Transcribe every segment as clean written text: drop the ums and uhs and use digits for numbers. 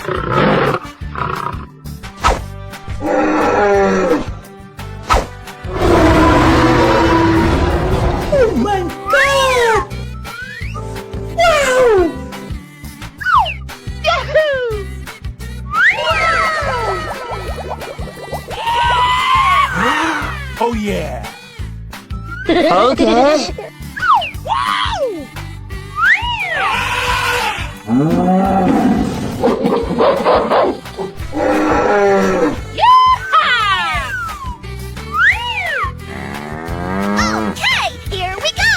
Oh my God! Wow! Yahoo! Oh yeah! Okay. Okay, here we go.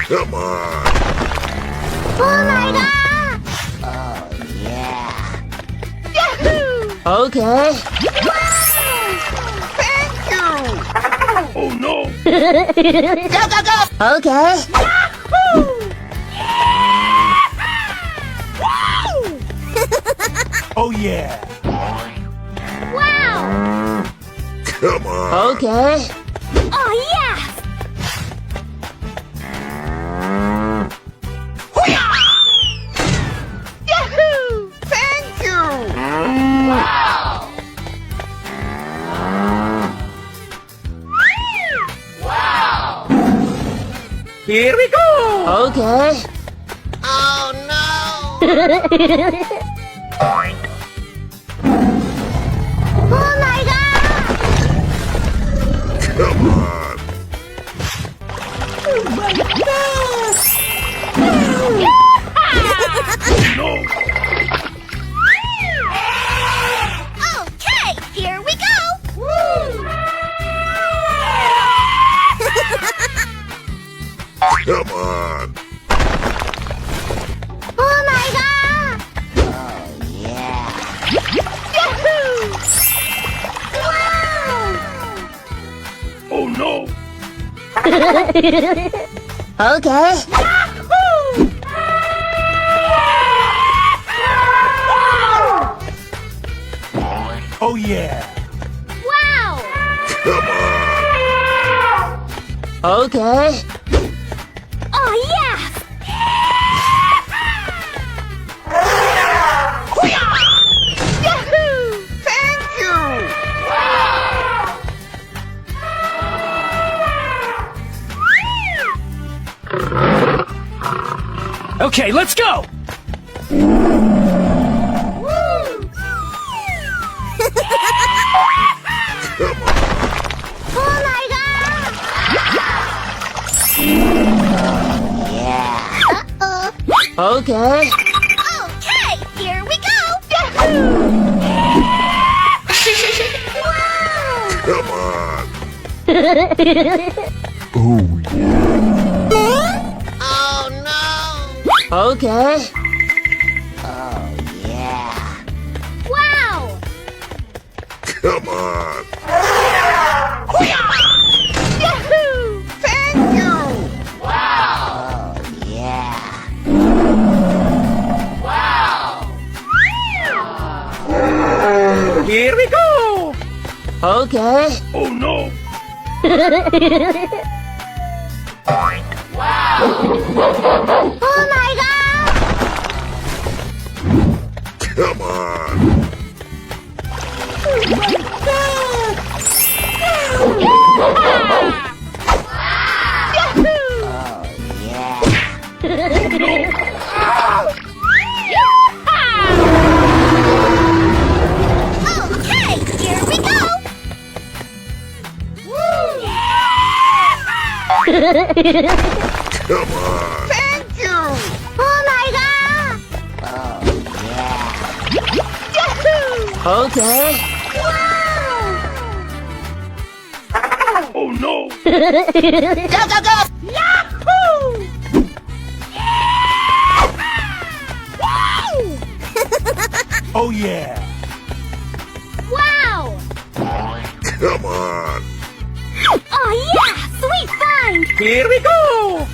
Come on! Oh my God! Oh, yeah. Yahoo! Okay. Thank you! Oh no! Go, go, go! Okay. Yahoo! Oh yeah! Wow! Come on! Okay. Oh yeah! Yahoo! Thank you! Wow! Wow! Here we go! Okay. Oh no! Oh my God! Come on! Oh my God! No! Okay, here we go! Come on! Oh my God! Oh, yeah. Yahoo! Wow! Oh no! Okay. Yahoo! Oh yeah! Wow! Come on! Okay. Oh yes! Yahoo! Thank you! Okay, let's go! Come on! Oh my God! Yeah. Uh-oh. Okay. Okay, here we go! Yahoo! Wow! Come on! Oh no! Okay. Oh, yeah. Wow! Come on! Yahoo! Thank you! Wow! Oh, yeah. Wow! Here we go! Okay. Oh no! Oh my God! Come on! Oh my God! Yahoo! Oh, yeah. Okay, here we go! Come on! Thank you! Oh my God! Oh, yeah. Yahoo! Okay. Wow! Oh no! Go, go, go! Yahoo! Wow! Oh yeah! Wow! Come on! Oh yeah! Sweet find! Here we go!